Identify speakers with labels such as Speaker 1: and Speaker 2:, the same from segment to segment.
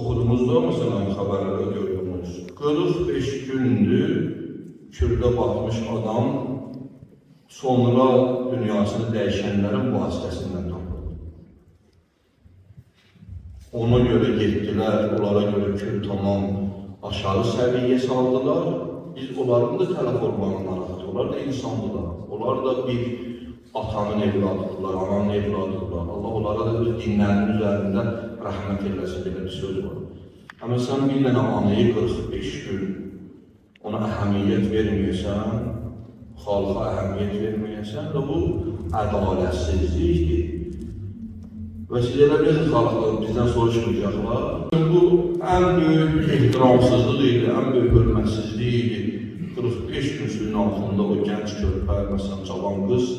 Speaker 1: Oxudumuzda mesela xəbərlərdə gördüyümüz 45 gündür Kürdə batmış adam sonra dünyasını dəyişənlərin vasitəsindən tapıldı. Ona göre getdilər, onlara göre Kür tamam aşağı səviyyə saldılar. Biz onların da tələf olmanı narahat, onlar da insandılar. Onlar da bir atanın evladıdırlar, ananın evladıdırlar. Allah onlara da öz dinlərinin üzərində rəhmət eləsin, belə bir söz var. Ama sen bir dənə anayı 45 gün ona əhəmiyyət verməyəsən, xalqa əhəmiyyət verməyəsən də bu ədalətsizlikdir. Və siz elə bilirsiniz, xalqlar bizdən soruşmayacaqlar. Bu ən böyük ehtiramsızlıq idi, ən böyük hörmətsizlik idi. 45 gün suyun altında o gənc körpə, məsələn, cavan qız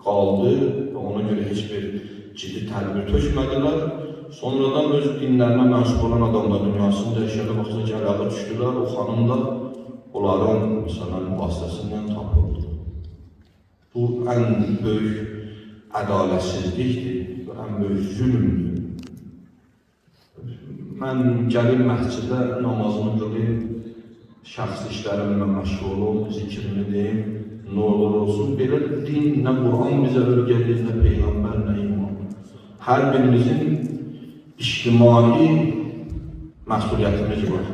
Speaker 1: qaldı və ona görə heç bir ciddi tədbir tökmədilər. Sonradan öz dinlərinə mənsub olan adamlar dünyasını dəyişəndə baxsına gəlağı düşdülər. O xanım da onların məsələn vasitəsindən tapıldı. Bu ən böyük ədalətsizlikdir və ən böyük zülümdür. Mən gəlim məscidə namazımı qılayım, şəxsi işlərimlə məşğul olum, zikrimi deyim, nə olur olsun. Belə din, nə Quran bizə öyrədir, nə Peyğəmbər, nə iman. Hər birimizin ictimai məsuliyyətimiz var.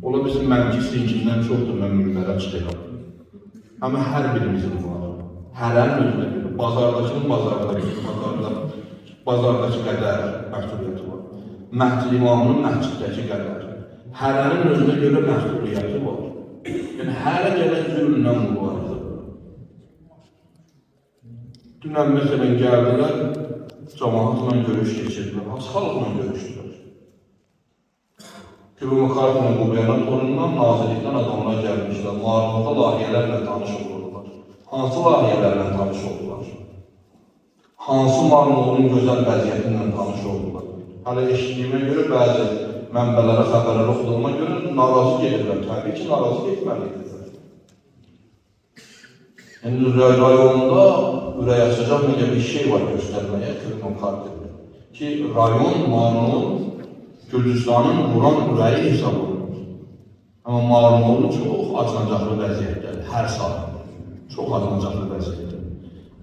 Speaker 1: Ola bizim məclis linkindən çoxdur, mən münbərə çıxıram. Amma hər birimizin var. Hərənin özünə görə, bazardakının bazardakı qədər məsuliyyəti var. Məscid imamının məsciddəki qədər. Hərənin özünə görə məsuliyyəti var. Yəni, hərə gələn zülmlə mübarizə var. Dünən məsələn gəldilər, cəmaatla görüş keçirdilər, hansı xalqla görüşdülər? Kübə-Müxarifin qubernatorundan, nazirlikdən adamlar gəlmişlər, marifata layihələrlə tanış olurlar. Hansı layihələrlə tanış olurlar? Hansı Marmolun gözəl vəziyyətindən tanış olurlar? Hələ eşitdiyimə görə bəzi mənbələrə xəbərlər oxuduğuma görə narazı gedirlər. Təbii ki, narazı getməlidirlər. Yəni, rayonunda ürək açacaq bir şey var göstərməyə Kübə-Müxarifində. Ki, rayon Marmol Gürcüstanın vuran ürəyi hesab olunur. Amma Marmolu çox acınacaqlı vəziyyətdədir, hər saat. Çox acınacaqlı vəziyyətdədir.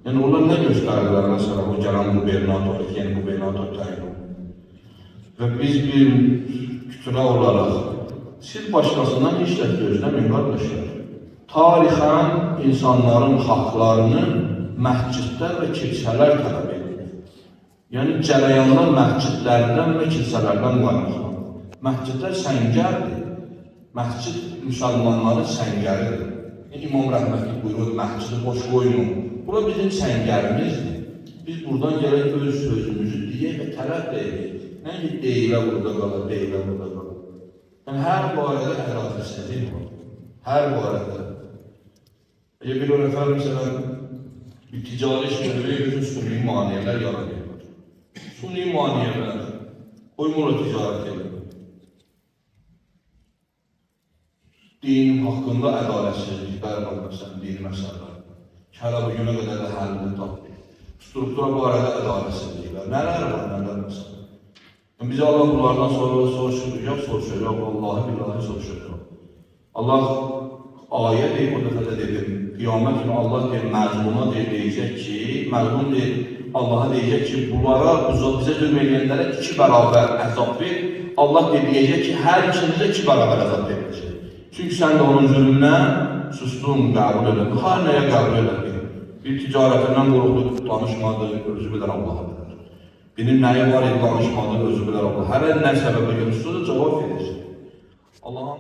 Speaker 1: Yəni, onlar nə göstərdilər məsələn, o gələn qubernator, yeni qubernator təyin olunur. Və biz bir kütünə olaraq, siz başqasından heç də gözləməyin, qardaşlar. Tarixən insanların haqlarını məscidlər və kilsələr tələb edir. Yəni, cərəyanlar məscidlərdən və kilsələrdən qaynaqlanır. Məscidlər səngərdir. Məscid müsəlmanların səngəridir. İmam rəhmətli buyurur, məscidi boş qoyun. Bura bizim səngərimizdir. Biz buradan gələk öz sözümüzü deyək və tələb də edək. Nə ki, deyilə burada qalır, deyilə burada qalır. Yəni, hər barədə əradəsizlik var. Hər barədə. Bir o nəfər, məsələn, bir ticari işləməyə bütün suni maniyələr yaradır. Suni maniyələr, qoymurlar ticarət edir. Din haqqında ədalətsizliklər var, məsələn, din məsələlər. Hələ bu günə qədər də həllini tapır. Struktura barədə ədalətsizliklər. Nələr var, nələr məsələn? Biz Allah bunlardan sonra soruşacaq, Allah'ı billahi soruşacaq. Allah ayə deyib, o dəfə də dedim, qiyamət günü Allah deyir, məzluma deyəcək ki, məzlum deyir, Allah'a deyəcək ki, bunlara, bizə zülm edənlərə 2 bərabər əzab ver. Allah deyəcək ki, hər ikinizə 2 bərabər əzab veriləcək. Çünki sən də onun zülmünə sustun, qəbul edin. Hər nəyə qəbul edin? Bir ticarətindən qorxdu, danışmadı, özü bilər Allah'a bilər. Birinin nəyi var, danışmadı, özü bilər Allah. Hər nə səbəbə görüşsə də cavab verir. Allah'ın